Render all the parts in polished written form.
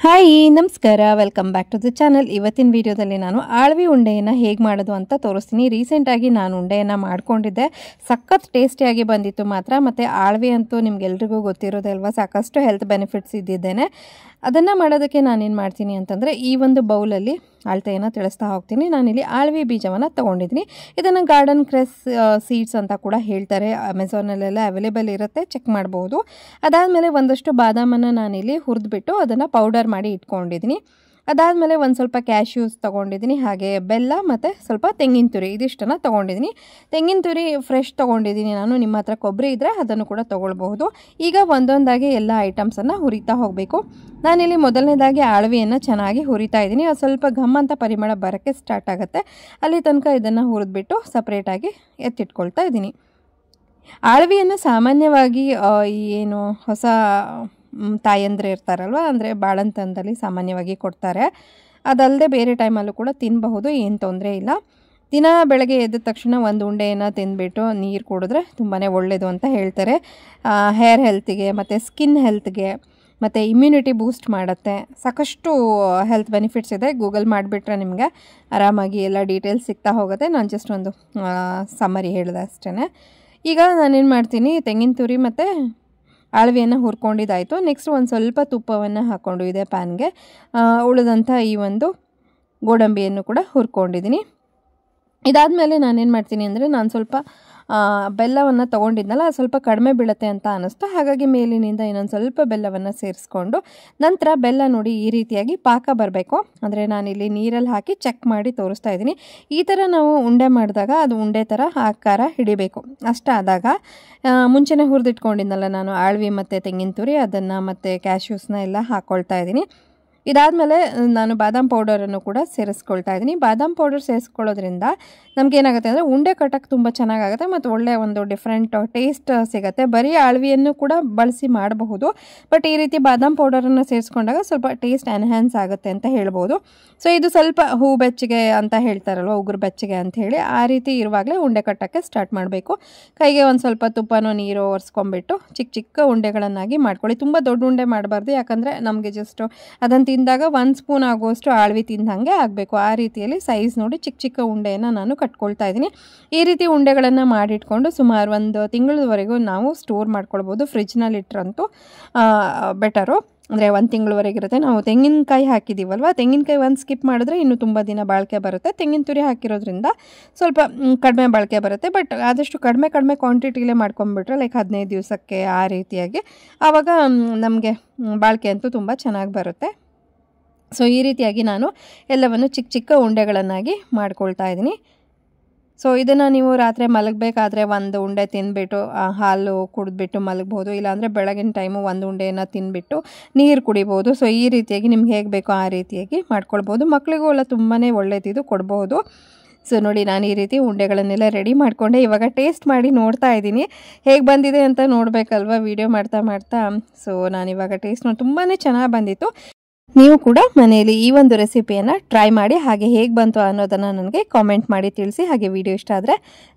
Hi ನಮಸ್ಕಾರ, welcome back to the channel. ಇವತ್ತಿನ ವಿಡಿಯೋದಲ್ಲಿ ನಾನು ಆಳ್ವಿ ಉಂಡೆಯನ್ನು ಹೇಗೆ ಮಾಡೋದು ಅಂತ ತೋರಿಸ್ತೀನಿ. ರೀಸೆಂಟಾಗಿ ನಾನು ಉಂಡೆಯನ್ನು ಮಾಡ್ಕೊಂಡಿದ್ದೆ, ಸಖತ್ ಟೇಸ್ಟಿಯಾಗಿ ಬಂದಿತ್ತು ಮಾತ್ರ. ಮತ್ತು ಆಳ್ವಿ ಅಂತೂ ನಿಮ್ಗೆಲ್ರಿಗೂ ಗೊತ್ತಿರೋದೇ ಅಲ್ವಾ, ಸಾಕಷ್ಟು ಹೆಲ್ತ್ ಬೆನಿಫಿಟ್ಸ್ ಇದ್ದಿದ್ದೇನೆ. ಅದನ್ನು ಮಾಡೋದಕ್ಕೆ ನಾನೇನು ಮಾಡ್ತೀನಿ ಅಂತಂದರೆ, ಈ ಒಂದು ಬೌಲಲ್ಲಿ ಅಳತೆಯನ್ನು ತಿಳಿಸ್ತಾ ಹೋಗ್ತೀನಿ. ನಾನಿಲ್ಲಿ ಆಳ್ವಿ ಬೀಜವನ್ನು ತೊಗೊಂಡಿದ್ದೀನಿ. ಇದನ್ನು ಗಾರ್ಡನ್ ಕ್ರೆಸ್ ಸೀಡ್ಸ್ ಅಂತ ಕೂಡ ಹೇಳ್ತಾರೆ. ಅಮೆಝಾನಲ್ಲೆಲ್ಲ ಅವೈಲೇಬಲ್ ಇರುತ್ತೆ, ಚೆಕ್ ಮಾಡ್ಬೋದು. ಅದಾದಮೇಲೆ ಒಂದಷ್ಟು ಬಾದಾಮನ್ನು ನಾನಿಲ್ಲಿ ಹುರಿದ್ಬಿಟ್ಟು ಅದನ್ನು ಪೌಡರ್ ಮಾಡಿ ಇಟ್ಕೊಂಡಿದ್ದೀನಿ. ಅದಾದಮೇಲೆ ಒಂದು ಸ್ವಲ್ಪ ಕ್ಯಾಶ್ಯೂಸ್ ತೊಗೊಂಡಿದ್ದೀನಿ, ಹಾಗೆ ಬೆಲ್ಲ ಮತ್ತು ಸ್ವಲ್ಪ ತೆಂಗಿನ ತುರಿ, ಇದಿಷ್ಟನ್ನು ತೊಗೊಂಡಿದ್ದೀನಿ. ತೆಂಗಿನ ತುರಿ ಫ್ರೆಶ್ ತೊಗೊಂಡಿದ್ದೀನಿ ನಾನು. ನಿಮ್ಮ ಹತ್ರ ಕೊಬ್ಬರಿ ಇದ್ದರೆ ಅದನ್ನು ಕೂಡ ತೊಗೊಳ್ಬಹುದು. ಈಗ ಒಂದೊಂದಾಗಿ ಎಲ್ಲ ಐಟಮ್ಸನ್ನು ಹುರಿತಾ ಹೋಗಬೇಕು. ನಾನಿಲ್ಲಿ ಮೊದಲನೇದಾಗಿ ಆಳ್ವಿಯನ್ನು ಚೆನ್ನಾಗಿ ಹುರಿತಾ ಇದ್ದೀನಿ. ಅದು ಸ್ವಲ್ಪ ಘಮ್ ಅಂತ ಪರಿಮಳ ಬರೋಕ್ಕೆ ಸ್ಟಾರ್ಟ್ ಆಗುತ್ತೆ. ಅಲ್ಲಿ ತನಕ ಇದನ್ನು ಹುರಿದ್ಬಿಟ್ಟು ಸಪ್ರೇಟಾಗಿ ಎತ್ತಿಟ್ಕೊಳ್ತಾ ಇದ್ದೀನಿ. ಆಳ್ವಿಯನ್ನು ಸಾಮಾನ್ಯವಾಗಿ ಏನು ಹೊಸ ತಾಯಂದ್ರೆ ಇರ್ತಾರಲ್ವ, ಅಂದರೆ ಬಾಳಂತನದಲ್ಲಿ ಸಾಮಾನ್ಯವಾಗಿ ಕೊಡ್ತಾರೆ. ಅದಲ್ಲದೆ ಬೇರೆ ಟೈಮಲ್ಲೂ ಕೂಡ ತಿನ್ನಬಹುದು, ಏನು ತೊಂದರೆ ಇಲ್ಲ. ದಿನ ಬೆಳಗ್ಗೆ ಎದ್ದ ತಕ್ಷಣ ಒಂದು ಉಂಡೆಯನ್ನು ತಿಂದುಬಿಟ್ಟು ನೀರು ಕುಡಿದ್ರೆ ತುಂಬಾ ಒಳ್ಳೆಯದು ಅಂತ ಹೇಳ್ತಾರೆ. ಹೇರ್ ಹೆಲ್ತಿಗೆ ಮತ್ತು ಸ್ಕಿನ್ ಹೆಲ್ತ್ಗೆ ಮತ್ತು ಇಮ್ಯುನಿಟಿ ಬೂಸ್ಟ್ ಮಾಡುತ್ತೆ. ಸಾಕಷ್ಟು ಹೆಲ್ತ್ ಬೆನಿಫಿಟ್ಸ್ ಇದೆ. ಗೂಗಲ್ ಮಾಡಿಬಿಟ್ರೆ ನಿಮಗೆ ಆರಾಮಾಗಿ ಎಲ್ಲ ಡೀಟೇಲ್ಸ್ ಸಿಗ್ತಾ ಹೋಗುತ್ತೆ. ನಾನು ಜಸ್ಟ್ ಒಂದು ಸಮ್ಮರಿ ಹೇಳಿದೆ ಅಷ್ಟೇ. ಈಗ ನಾನೇನು ಮಾಡ್ತೀನಿ, ತೆಂಗಿನ ತುರಿ ಮತ್ತು ಆಳ್ವಿಯನ್ನು ಹುರ್ಕೊಂಡಿದ್ದಾಯಿತು. ನೆಕ್ಸ್ಟ್ ಒಂದು ಸ್ವಲ್ಪ ತುಪ್ಪವನ್ನು ಹಾಕ್ಕೊಂಡು ಇದೆ ಪ್ಯಾನ್ಗೆ. ಉಳಿದಂಥ ಈ ಒಂದು ಗೋಡಂಬಿಯನ್ನು ಕೂಡ ಹುರ್ಕೊಂಡಿದ್ದೀನಿ. ಇದಾದಮೇಲೆ ನಾನೇನು ಮಾಡ್ತೀನಿ ಅಂದರೆ, ನಾನು ಸ್ವಲ್ಪ ಬೆಲ್ಲವನ್ನು ತೊಗೊಂಡಿದ್ನಲ್ಲ, ಅದು ಸ್ವಲ್ಪ ಕಡಿಮೆ ಬೀಳುತ್ತೆ ಅಂತ ಅನ್ನಿಸ್ತು. ಹಾಗಾಗಿ ಮೇಲಿನಿಂದ ಇನ್ನೊಂದು ಸ್ವಲ್ಪ ಬೆಲ್ಲವನ್ನು ಸೇರಿಸ್ಕೊಂಡು, ನಂತರ ಬೆಲ್ಲ ನೋಡಿ ಈ ರೀತಿಯಾಗಿ ಪಾಕ ಬರಬೇಕು. ಅಂದರೆ ನಾನಿಲ್ಲಿ ನೀರಲ್ಲಿ ಹಾಕಿ ಚೆಕ್ ಮಾಡಿ ತೋರಿಸ್ತಾ ಇದ್ದೀನಿ. ಈ ಥರ ನಾವು ಉಂಡೆ ಮಾಡಿದಾಗ ಅದು ಉಂಡೆ ಥರ ಆಕಾರ ಹಿಡಿಬೇಕು. ಅಷ್ಟಾದಾಗ ಮುಂಚೆನೇ ಹುರಿದಿಟ್ಕೊಂಡಿದ್ನಲ್ಲ ನಾನು ಆಳ್ವಿ ಮತ್ತು ತೆಂಗಿನ ತುರಿ, ಅದನ್ನು ಮತ್ತು ಕ್ಯಾಶ್ಯೂಸ್ನ ಎಲ್ಲ ಹಾಕ್ಕೊಳ್ತಾ ಇದ್ದೀನಿ. ಇದಾದಮೇಲೆ ನಾನು ಬಾದಾಮ್ ಪೌಡರನ್ನು ಕೂಡ ಸೇರಿಸ್ಕೊಳ್ತಾ ಇದ್ದೀನಿ. ಬಾದಾಮ್ ಪೌಡರ್ ಸೇರಿಸ್ಕೊಳ್ಳೋದ್ರಿಂದ ನಮಗೇನಾಗುತ್ತೆ ಅಂದರೆ ಉಂಡೆ ಕಟ್ಟಕ್ಕೆ ತುಂಬ ಚೆನ್ನಾಗಾಗುತ್ತೆ ಮತ್ತು ಒಳ್ಳೆಯ ಒಂದು ಡಿಫ್ರೆಂಟ್ ಟೇಸ್ಟ್ ಸಿಗುತ್ತೆ. ಬರೀ ಆಳ್ವಿಯನ್ನು ಕೂಡ ಬಳಸಿ ಮಾಡಬಹುದು, ಬಟ್ ಈ ರೀತಿ ಬಾದಾಮ್ ಪೌಡರನ್ನು ಸೇರಿಸ್ಕೊಂಡಾಗ ಸ್ವಲ್ಪ ಟೇಸ್ಟ್ ಎನ್ಹ್ಯಾನ್ಸ್ ಆಗುತ್ತೆ ಅಂತ ಹೇಳ್ಬೋದು. ಸೊ ಇದು ಸ್ವಲ್ಪ ಹೂ ಬೆಚ್ಚಗೆ ಅಂತ ಹೇಳ್ತಾರಲ್ವ, ಉಗುರು ಬೆಚ್ಚಗೆ ಅಂತ ಹೇಳಿ, ಆ ರೀತಿ ಇರುವಾಗಲೇ ಉಂಡೆ ಕಟ್ಟೋಕ್ಕೆ ಸ್ಟಾರ್ಟ್ ಮಾಡಬೇಕು. ಕೈಗೆ ಒಂದು ಸ್ವಲ್ಪ ತುಪ್ಪನೋ ನೀರು ಒರೆಸ್ಕೊಂಬಿಟ್ಟು ಚಿಕ್ಕ ಚಿಕ್ಕ ಉಂಡೆಗಳನ್ನಾಗಿ ಮಾಡ್ಕೊಳ್ಳಿ. ತುಂಬ ದೊಡ್ಡ ಉಂಡೆ ಮಾಡಬಾರ್ದು, ಯಾಕಂದರೆ ನಮಗೆ ಜಸ್ಟು ಅದನ್ನು ತಿಂದಾಗ 1 ಸ್ಪೂನ್ ಆಗುವಷ್ಟು ಆಳ್ವಿ ತಿಂದಂಗೆ ಆಗಬೇಕು. ಆ ರೀತಿಯಲ್ಲಿ ಸೈಜ್ ನೋಡಿ ಚಿಕ್ಕ ಚಿಕ್ಕ ಉಂಡೆಯನ್ನು ನಾನು ಕಟ್ಕೊಳ್ತಾ ಇದ್ದೀನಿ. ಈ ರೀತಿ ಉಂಡೆಗಳನ್ನು ಮಾಡಿಟ್ಕೊಂಡು ಸುಮಾರು 1 ತಿಂಗಳವರೆಗೂ ನಾವು ಸ್ಟೋರ್ ಮಾಡ್ಕೊಳ್ಬೋದು. ಫ್ರಿಜ್ನಲ್ಲಿ ಇಟ್ಟರಂತೂ ಬೆಟರು, ಅಂದರೆ 1 ತಿಂಗಳವರೆಗೆ ಇರುತ್ತೆ. ನಾವು ತೆಂಗಿನಕಾಯಿ ಹಾಕಿದ್ದೀವಲ್ವ, ತೆಂಗಿನಕಾಯಿ ಒಂದು ಸ್ಕಿಪ್ ಮಾಡಿದ್ರೆ ಇನ್ನೂ ತುಂಬ ದಿನ ಬಾಳಿಕೆ ಬರುತ್ತೆ. ತೆಂಗಿನ ತುರಿ ಹಾಕಿರೋದ್ರಿಂದ ಸ್ವಲ್ಪ ಕಡಿಮೆ ಬಾಳಿಕೆ ಬರುತ್ತೆ. ಬಟ್ ಆದಷ್ಟು ಕಡಿಮೆ ಕ್ವಾಂಟಿಟಿಲೇ ಮಾಡ್ಕೊಂಬಿಟ್ರೆ ಲೈಕ್ 15 ದಿವಸಕ್ಕೆ ಆ ರೀತಿಯಾಗಿ, ಆವಾಗ ನಮಗೆ ಬಾಳಿಕೆ ಅಂತೂ ತುಂಬ ಚೆನ್ನಾಗಿ ಬರುತ್ತೆ. ಸೊ ಈ ರೀತಿಯಾಗಿ ನಾನು ಎಲ್ಲವನ್ನು ಚಿಕ್ಕ ಚಿಕ್ಕ ಉಂಡೆಗಳನ್ನಾಗಿ ಮಾಡ್ಕೊಳ್ತಾ ಇದ್ದೀನಿ. ಸೊ ಇದನ್ನು ನೀವು ರಾತ್ರಿ ಮಲಗಬೇಕಾದ್ರೆ ಒಂದು ಉಂಡೆ ತಿಂದುಬಿಟ್ಟು ಹಾಲು ಕುಡಿದ್ಬಿಟ್ಟು ಮಲಗ್ಬೋದು. ಇಲ್ಲಾಂದರೆ ಬೆಳಗಿನ ಟೈಮು ಒಂದು ಉಂಡೆಯನ್ನು ತಿಂದುಬಿಟ್ಟು ನೀರು ಕುಡಿಬೋದು. ಸೊ ಈ ರೀತಿಯಾಗಿ ನಿಮ್ಗೆ ಹೇಗೆ ಬೇಕೋ ಆ ರೀತಿಯಾಗಿ ಮಾಡ್ಕೊಳ್ಬೋದು. ಮಕ್ಕಳಿಗೂ ಎಲ್ಲ ತುಂಬಾ ಒಳ್ಳೆಯದಿದು, ಕೊಡ್ಬೋದು. ಸೊ ನೋಡಿ, ನಾನು ಈ ರೀತಿ ಉಂಡೆಗಳನ್ನೆಲ್ಲ ರೆಡಿ ಮಾಡಿಕೊಂಡೆ. ಇವಾಗ ಟೇಸ್ಟ್ ಮಾಡಿ ನೋಡ್ತಾ ಇದ್ದೀನಿ ಹೇಗೆ ಬಂದಿದೆ ಅಂತ ನೋಡಬೇಕಲ್ವ ವಿಡಿಯೋ ಮಾಡ್ತಾ. ಸೊ ನಾನಿವಾಗ ಟೇಸ್ಟ್ ಮಾಡಿ ತುಂಬಾ ಚೆನ್ನಾಗಿ ಬಂದಿತ್ತು. ನೀವು ಕೂಡ ಮನೆಯಲ್ಲಿ ಈ ಒಂದು ರೆಸಿಪಿಯನ್ನು ಟ್ರೈ ಮಾಡಿ, ಹಾಗೆ ಹೇಗೆ ಬಂತು ಅನ್ನೋದನ್ನು ನನಗೆ ಕಾಮೆಂಟ್ ಮಾಡಿ ತಿಳಿಸಿ. ಹಾಗೆ ವಿಡಿಯೋ ಇಷ್ಟ ಆದರೆ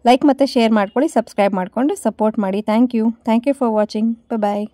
ಲೈಕ್ ಮತ್ತು ಶೇರ್ ಮಾಡ್ಕೊಳ್ಳಿ, ಸಬ್ಸ್ಕ್ರೈಬ್ ಮಾಡಿಕೊಂಡು ಸಪೋರ್ಟ್ ಮಾಡಿ. Thank you for watching. Bye.